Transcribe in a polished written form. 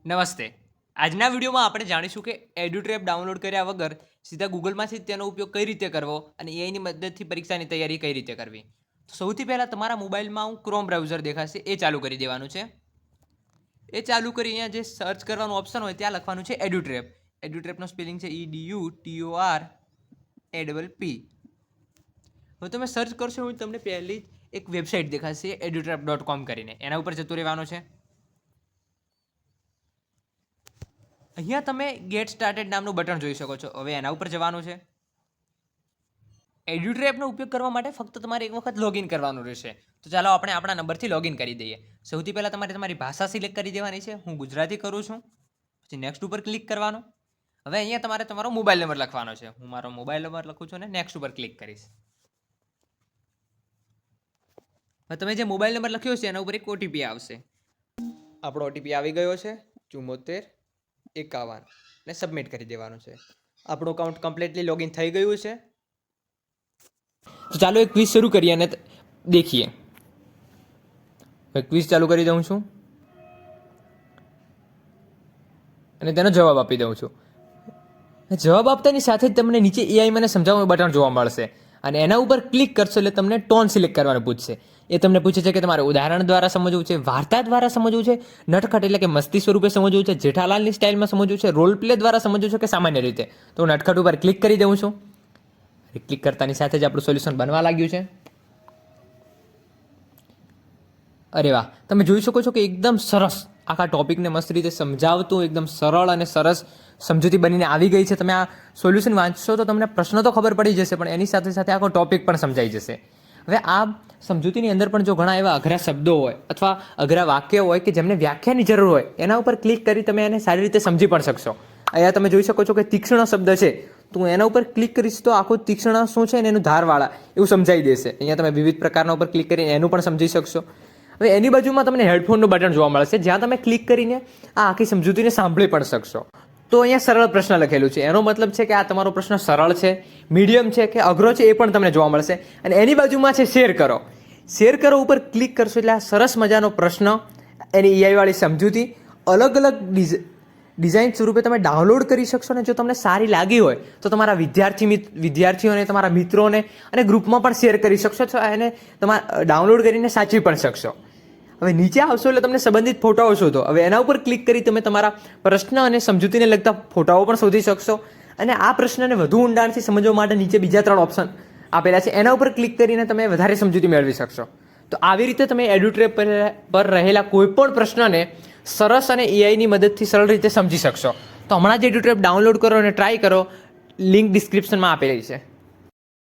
નમસ્તે. આજના વિડીયોમાં આપણે જાણીશું કે એડ્યુટ્રેપ ડાઉનલોડ કર્યા વગર સીધા ગૂગલમાંથી તેનો ઉપયોગ કઈ રીતે કરવો અને એઆઈની મદદથી પરીક્ષાની તૈયારી કઈ રીતે કરવી. તો સૌથી પહેલાં તમારા મોબાઈલમાં ક્રોમ બ્રાઉઝર દેખાશે એ ચાલુ કરી દેવાનું છે. એ ચાલુ કરી અહીંયા જે સર્ચ કરવાનું ઓપ્શન હોય ત્યાં લખવાનું છે એડ્યુટ્રેપ. એડ્યુટ્રેપનો સ્પેલિંગ છે EDUTORAPP. હવે તમે સર્ચ કરશો હું તમને પહેલી એક વેબસાઇટ દેખાશે edutrap.com કરીને, એના ઉપર જતું રહેવાનું છે. અહીંયા તમે ગેટ સ્ટાર્ટેડ નામનું બટન જોઈ શકો છો. હવે એના ઉપર જવાનું છે. એડ્યુટ્રેપનો ઉપયોગ કરવા માટે ફક્ત તમારે એક વખત લોગિન કરવાનું રહેશે. તો ચાલો આપણે આપણા નંબરથી લોગિન કરી દઈએ. સૌથી પહેલાં તમારે તમારી ભાષા સિલેક્ટ કરી દેવાની છે. હું ગુજરાતી કરું છું. પછી નેક્સ્ટ ઉપર ક્લિક કરવાનું. હવે અહીંયા તમારે તમારો મોબાઈલ નંબર લખવાનો છે. હું મારો મોબાઈલ નંબર લખું છું અને નેક્સ્ટ ઉપર ક્લિક કરીશ. હવે તમે જે મોબાઈલ નંબર લખ્યો છે એના ઉપર એક ઓટીપી આવશે. આપણો ઓટીપી આવી ગયો છે 7451 ને સબમિટ કરી દેવાનું છે. આપણું અકાઉન્ટ કમ્પ્લીટલી લોગિન થઈ ગયું છે. તો ચાલો એક ક્વિઝ શરૂ કરીએ અને દેખીએ. ક્વિઝ ચાલુ કરી દઉં છું અને તેનો જવાબ આપી દઉં છું. જવાબ આપતાની સાથે જ તમને નીચે એઆઈ મને સમજાવવાનું બટન જોવા મળશે અને એના ઉપર ક્લિક કરશો એટલે તમને ટોન સિલેક્ટ કરવાનું પૂછશે. એ તમને પૂછે છે કે તમારે ઉદાહરણ દ્વારા સમજવું છે, વાર્તા દ્વારા સમજવું છે, નટખટ એટલે કે મસ્તી સ્વરૂપે સમજવું છે, જેઠાલાલની સ્ટાઇલમાં સમજવું છે, રોલ પ્લે દ્વારા સમજવું છે કે સામાન્ય રીતે. તો હું નટખટ ઉપર ક્લિક કરી દઉં છું. ક્લિક કરતાની સાથે જ આપણું સોલ્યુશન બનવા લાગ્યું છે. અરે વાહ, તમે જોઈ શકો છો કે એકદમ સરસ આખા ટોપિકને મસ્ત રીતે સમજાવતું એકદમ સરળ અને સરસ સમજૂતી બનીને આવી ગઈ છે. તમે આ સોલ્યુશન વાંચશો તો તમને પ્રશ્ન તો ખબર પડી જશે, પણ એની સાથે સાથે આખો ટોપિક પણ સમજાઈ જશે. હવે આ સમજૂતીની અંદર પણ જો ઘણા એવા અઘરા શબ્દો હોય અથવા અઘરા વાક્યો હોય કે જેમને વ્યાખ્યાની જરૂર હોય, એના ઉપર ક્લિક કરી તમે એને સારી રીતે સમજી પણ શકશો. અહીંયા તમે જોઈ શકો છો કે તીક્ષ્ણ શબ્દ છે, તો હું એના ઉપર ક્લિક કરીશ તો આખું તીક્ષ્ણ શું છે ને એનું ધારવાળા એવું સમજાઈ દેશે. અહીંયા તમે વિવિધ પ્રકારના ઉપર ક્લિક કરીને એનું પણ સમજી શકશો. હવે એની બાજુમાં તમને હેડફોનનું બટન જોવા મળશે, જ્યાં તમે ક્લિક કરીને આ આખી સમજૂતીને સાંભળી પણ શકશો. તો અહીંયા સરળ પ્રશ્ન લખેલું છે, એનો મતલબ છે કે આ તમારો પ્રશ્ન સરળ છે, મીડિયમ છે કે અઘરો છે એ પણ તમને જોવા મળશે. અને એની બાજુમાં છે શેર કરો. શેર કરો ઉપર ક્લિક કરશો એટલે આ સરસ મજાનો પ્રશ્ન, એની એઆઈવાળી સમજૂતી અલગ અલગ ડિઝાઇન સ્વરૂપે તમે ડાઉનલોડ કરી શકશો. અને જો તમને સારી લાગી હોય તો તમારા વિદ્યાર્થીઓને, તમારા મિત્રોને અને ગ્રુપમાં પણ શેર કરી શકશો છો. એને તમારે ડાઉનલોડ કરીને સાચવી પણ શકશો. હવે નીચે આવશો એટલે તમને સંબંધિત ફોટાઓ શોધો. હવે એના ઉપર ક્લિક કરી તમે તમારા પ્રશ્ન અને સમજૂતીને લગતા ફોટાઓ પણ શોધી શકશો. અને આ પ્રશ્નને વધુ ઊંડાણથી સમજવા માટે નીચે બીજા 3 ઓપ્શન આપેલા છે, એના ઉપર ક્લિક કરીને તમે વધારે સમજૂતી મેળવી શકશો. તો આવી રીતે તમે એડ્યુટ્રેપ પર રહેલા કોઈ પણ પ્રશ્નને સરસ અને એઆઈની મદદથી સરળ રીતે સમજી શકશો. તો હમણાં જ એડ્યુટ્રેપ ડાઉનલોડ કરો અને ટ્રાય કરો. લિંક ડિસ્ક્રિપ્શનમાં આપેલી છે.